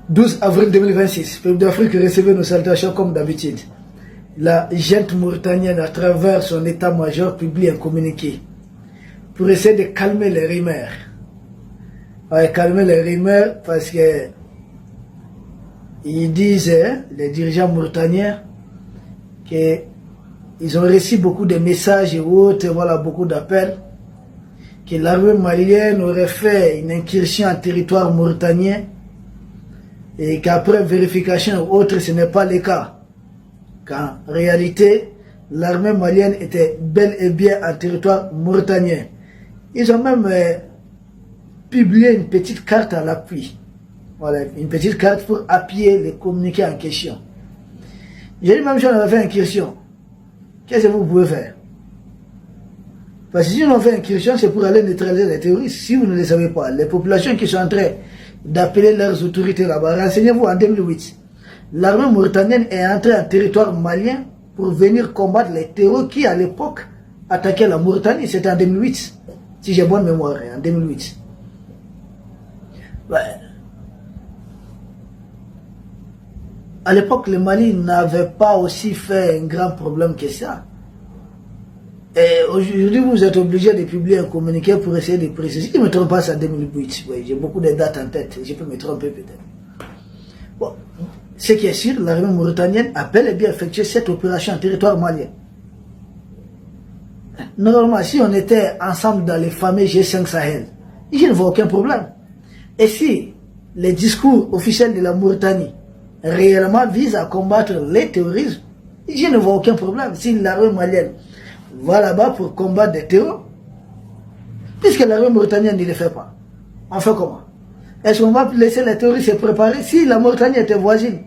12 avril 2026, peuple d'Afrique recevait nos salutations comme d'habitude. La junte mauritanienne, à travers son état-major, publie un communiqué pour essayer de calmer les rumeurs. Ouais, calmer les rumeurs parce que ils disent, les dirigeants mauritaniens, qu'ils ont reçu beaucoup de messages et autres, voilà, beaucoup d'appels, que l'armée malienne aurait fait une incursion en territoire mauritanien et qu'après vérification ou autre, ce n'est pas le cas. Qu'en réalité, l'armée malienne était bel et bien en territoire mauritanien. Ils ont même publié une petite carte à l'appui. Voilà, une petite carte pour appuyer les communiqués en question. J'ai dit même si on avait fait une incursion, qu'est-ce que vous pouvez faire? Parce que si on fait une incursion, c'est pour aller neutraliser les terroristes. Si vous ne le savez pas, les populations qui sont en train d'appeler leurs autorités là-bas, renseignez-vous en 2008. L'armée mauritanienne est entrée en territoire malien pour venir combattre les terroristes qui, à l'époque, attaquaient la Mauritanie. C'était en 2008. Si j'ai bonne mémoire, en 2008. Ouais. À l'époque, le Mali n'avait pas aussi fait un grand problème que ça. Et aujourd'hui, vous êtes obligé de publier un communiqué pour essayer de préciser. Si je ne me trompe pas, c'est en 2008. Oui, j'ai beaucoup de dates en tête. Je peux me tromper peut-être. Bon, ce qui est sûr, l'armée mauritanienne a bel et bien effectué cette opération en territoire malien. Normalement, si on était ensemble dans les fameux G5 Sahel, je ne vois aucun problème. Et si les discours officiels de la Mauritanie réellement visent à combattre les terrorismes, je ne vois aucun problème. Si l'armée malienne va là-bas pour combattre des terroristes, puisque l'armée mauritanienne ne le fait pas, on fait comment? Est-ce qu'on va laisser les terroristes se préparer? Si la Mauritanie était voisine,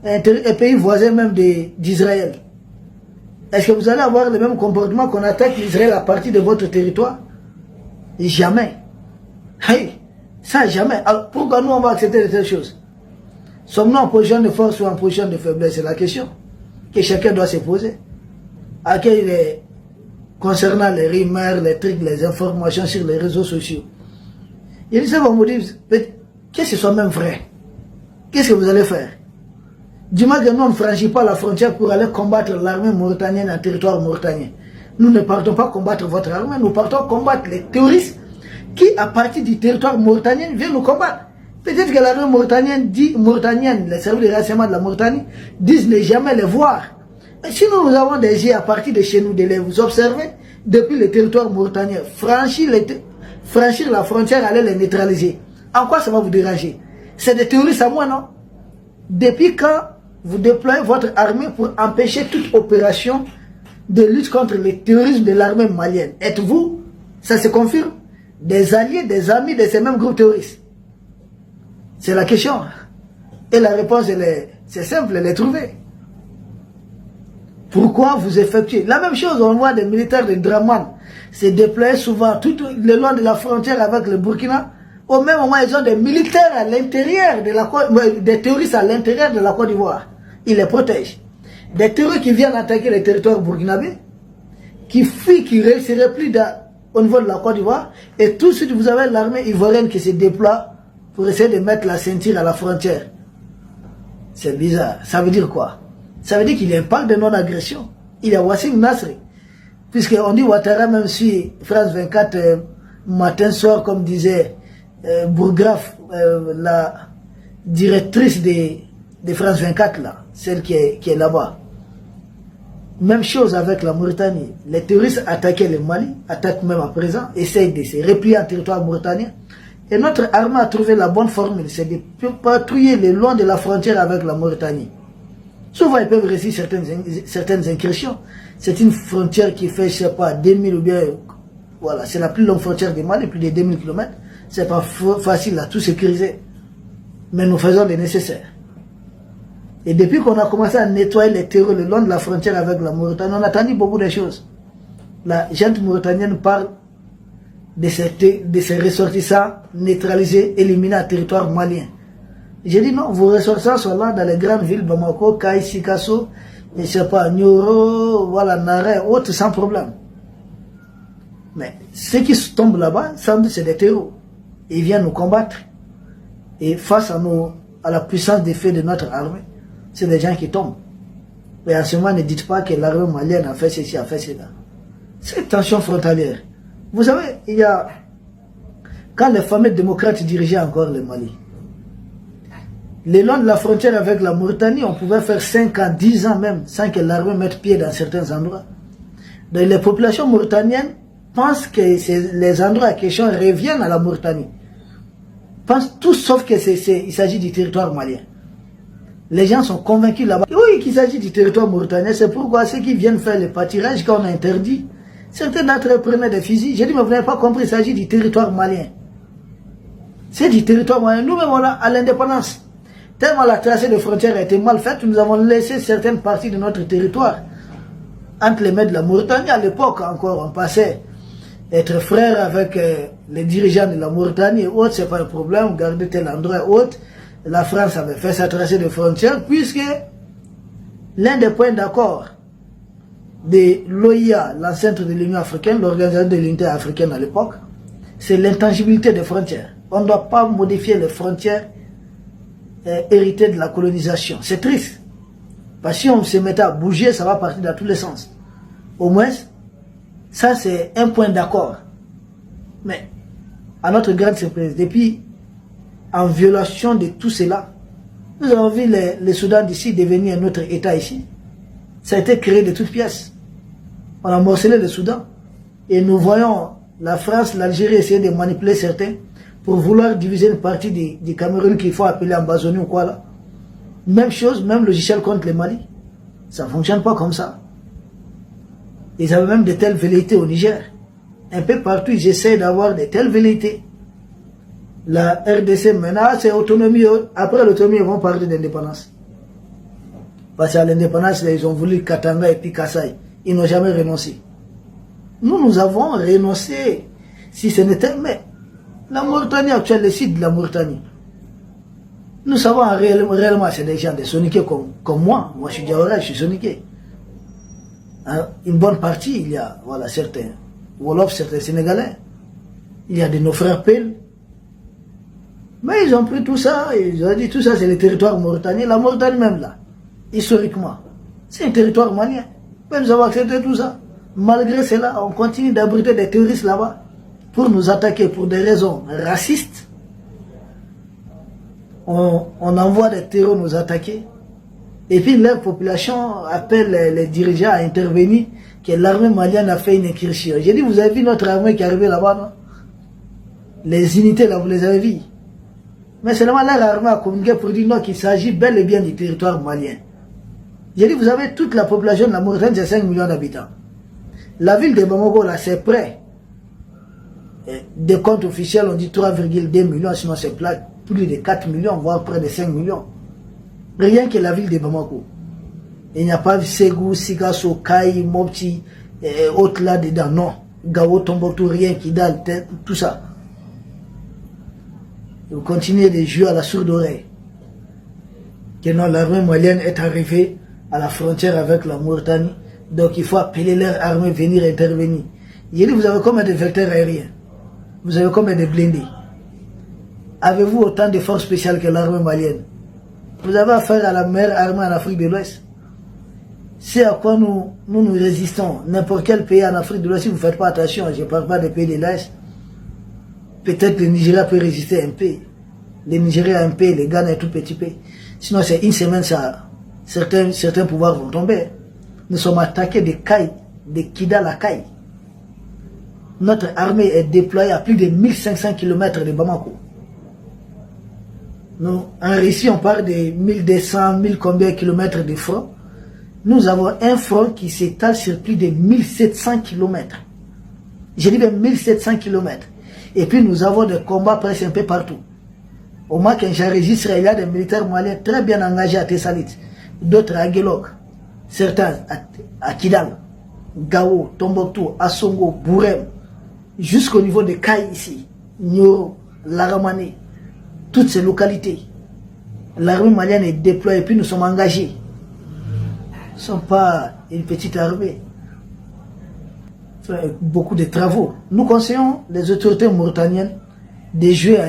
un pays voisin même d'Israël, est-ce que vous allez avoir le même comportement qu'on attaque l'Israël à partir de votre territoire? Jamais. Hey, ça jamais. Alors, pourquoi nous on va accepter de telles choses? Sommes-nous en position de force ou en position de faiblesse? C'est la question que chacun doit se poser. Concernant les rumeurs, les trucs, les informations sur les réseaux sociaux. Il dit, vous me dire, qu'est-ce que ce soit même vrai? Qu'est-ce que vous allez faire? Du moins que nous, on ne franchit pas la frontière pour aller combattre l'armée mauritanienne en territoire mauritanien. Nous ne partons pas combattre votre armée, nous partons combattre les terroristes qui, à partir du territoire mauritanien, viennent nous combattre. Peut-être que l'armée mauritanienne, les services de renseignement de la Mauritanie, disent ne jamais les voir. Et si nous avons des yeux à partir de chez nous, de les vous observer, depuis le territoire mauritanien, franchir la frontière, aller les neutraliser. En quoi ça va vous déranger? C'est des terroristes à moi, non? Depuis quand vous déployez votre armée pour empêcher toute opération de lutte contre le terrorisme de l'armée malienne? Êtes-vous, ça se confirme, des alliés, des amis de ces mêmes groupes terroristes? C'est la question. Et la réponse, c'est simple, elle est trouvée. Pourquoi vous effectuez? La même chose, on voit des militaires de Draman se déployer souvent tout le long de la frontière avec le Burkina. Au même moment, ils ont des militaires à l'intérieur de la Côte, des terroristes à l'intérieur de la Côte d'Ivoire. Ils les protègent. Des terroristes qui viennent attaquer les territoires burkinabés, qui fuient, qui se replient au niveau de la Côte d'Ivoire, et tout de suite vous avez l'armée ivoirienne qui se déploie pour essayer de mettre la ceinture à la frontière. C'est bizarre. Ça veut dire quoi? Ça veut dire qu'il y a un pacte de non-agression. Il y a Wassim Nasri. Puisqu'on dit Ouattara même suit France 24 matin, soir, comme disait Bourgraf, la directrice de France 24, là, celle qui est là-bas. Même chose avec la Mauritanie. Les terroristes attaquaient le Mali, attaquent même à présent, essayent de se replier en territoire mauritanien. Et notre armée a trouvé la bonne formule, c'est de patrouiller le long de la frontière avec la Mauritanie. Souvent, ils peuvent réussir certaines incursions. C'est une frontière qui fait, je ne sais pas, 2000 ou bien... Voilà, c'est la plus longue frontière du Mali, plus de 2000 km. Ce n'est pas facile à tout sécuriser. Mais nous faisons le nécessaire. Et depuis qu'on a commencé à nettoyer les terreurs le long de la frontière avec la Mauritanie, on a attendu beaucoup de choses. La junte mauritanienne parle de ces ressortissants neutralisés, éliminés en territoire malien. J'ai dit non, vos ressortissants sont là dans les grandes villes, Bamako, Kaï, Sikasso, je ne sais pas, Nioro, voilà, Naré, autres, sans problème. Mais ceux qui tombent là-bas, c'est des terroristes. Ils viennent nous combattre. Et face à à la puissance d'effet de notre armée, c'est des gens qui tombent. Et en ce moment, ne dites pas que l'armée malienne a fait ceci, a fait cela. C'est tension frontalière. Vous savez, il y a... Quand les fameux démocrates dirigeaient encore le Mali, le long de la frontière avec la Mauritanie, on pouvait faire 5 ans, 10 ans même, sans que l'armée mette pied dans certains endroits. Donc les populations mauritaniennes pensent que les endroits en question reviennent à la Mauritanie. Pensent tout sauf qu'il s'agit du territoire malien. Les gens sont convaincus là-bas. Oui, qu'il s'agit du territoire mauritanien. C'est pourquoi ceux qui viennent faire le pâturage, quand on a interdit, certains d'entre eux prenaient des fusils. J'ai dit, mais vous n'avez pas compris, il s'agit du territoire malien. C'est du territoire malien. Nous-mêmes, on a à l'indépendance. Tellement la tracée de frontières a été mal faite, nous avons laissé certaines parties de notre territoire entre les mains de la Mauritanie. À l'époque encore, on passait être frère avec les dirigeants de la Mauritanie et autres, c'est pas un problème, garder tel endroit et autres. La France avait fait sa tracée de frontières puisque l'un des points d'accord de l'OIA, l'ancêtre de l'Union africaine, l'organisation de l'unité africaine à l'époque, c'est l'intangibilité des frontières. On ne doit pas modifier les frontières héritées de la colonisation. C'est triste. Parce que si on se mettait à bouger, ça va partir dans tous les sens. Au moins, ça c'est un point d'accord. Mais, à notre grande surprise, depuis, en violation de tout cela, nous avons vu le Soudan d'ici devenir un autre État ici. Ça a été créé de toutes pièces. On a morcelé le Soudan. Et nous voyons la France, l'Algérie essayer de manipuler certains pour vouloir diviser une partie du Cameroun qu'il faut appeler Ambazonie ou quoi là. Même chose, même logiciel contre le Mali. Ça ne fonctionne pas comme ça. Ils avaient même de telles velléités au Niger. Un peu partout, ils essaient d'avoir de telles velléités. La RDC maintenant, c'est autonomie. Après l'autonomie, ils vont parler d'indépendance. Parce qu'à l'indépendance, ils ont voulu Katanga et puis Kassai. Ils n'ont jamais renoncé. Nous avons renoncé. Si ce n'était... Mais la Mauritanie actuelle, le site de la Mauritanie, nous savons réellement, c'est des gens de soniqués comme moi. Moi, je suis Diawara, je suis soniqué. Hein? Une bonne partie, il y a voilà, certains Wolof, certains Sénégalais. Il y a de nos frères Pel. Mais ils ont pris tout ça, ils ont dit tout ça c'est le territoire mauritanien. La Mauritanie même là, historiquement, c'est un territoire malien. Mais nous avons accepté tout ça. Malgré cela, on continue d'abriter des terroristes là-bas pour nous attaquer pour des raisons racistes. On envoie des terroristes nous attaquer. Et puis leur population appelle les dirigeants à intervenir, que l'armée malienne a fait une incursion. J'ai dit, vous avez vu notre armée qui est arrivée là-bas, non? Les unités là, vous les avez vues. Mais seulement leur armée a communiqué pour dire non, qu'il s'agit bel et bien du territoire malien. J'ai dit, vous avez toute la population de la Mauritanie, c'est 5 millions d'habitants. La ville de Bamako, là, c'est près. Des comptes officiels, on dit 3,2 millions, sinon c'est plus de 4 millions, voire près de 5 millions. Rien que la ville de Bamako. Il n'y a pas Ségou, Sigasso, Kaï, Mopti, autres là-dedans, non. Gao, Tombouctou, rien qui dalle, tout ça. Vous continuez de jouer à la sourde oreille. Que non, l'armée malienne est arrivée à la frontière avec la Mauritanie. Donc il faut appeler leur armée venir intervenir. Il dit, vous avez combien de vecteurs aériens? Vous avez combien de blindés? Avez-vous autant de forces spéciales que l'armée malienne? Vous avez affaire à la meilleure armée en Afrique de l'Ouest. C'est à quoi nous résistons. N'importe quel pays en Afrique de l'Ouest, si vous ne faites pas attention, je ne parle pas des pays de l'Est. Peut-être le Nigeria peut résister un peu. Le Nigeria un peu, le Ghana est tout petit peu. Sinon, c'est une semaine, ça, certains pouvoirs vont tomber. Nous sommes attaqués de Kaï, de Kidal à Kaï. Notre armée est déployée à plus de 1500 km de Bamako. Nous, en Russie, on parle de 1200, 1000 combien de kilomètres de front. Nous avons un front qui s'étale sur plus de 1700 km. J'ai dit même 1700 km. Et puis nous avons des combats presque un peu partout. Au moins quand j'enregistre, il y a des militaires maliens très bien engagés à Tessalit, d'autres à Guelok, certains à Kidal, Gao, Tombouctou, Assongo, Bourem, jusqu'au niveau de Kaï ici, Nyoro, Laramane, toutes ces localités. L'armée malienne est déployée et puis nous sommes engagés. Nous ne sommes pas une petite armée. Beaucoup de travaux. Nous conseillons les autorités mauritaniennes de jouer à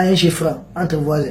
un jeu franc entre voisins.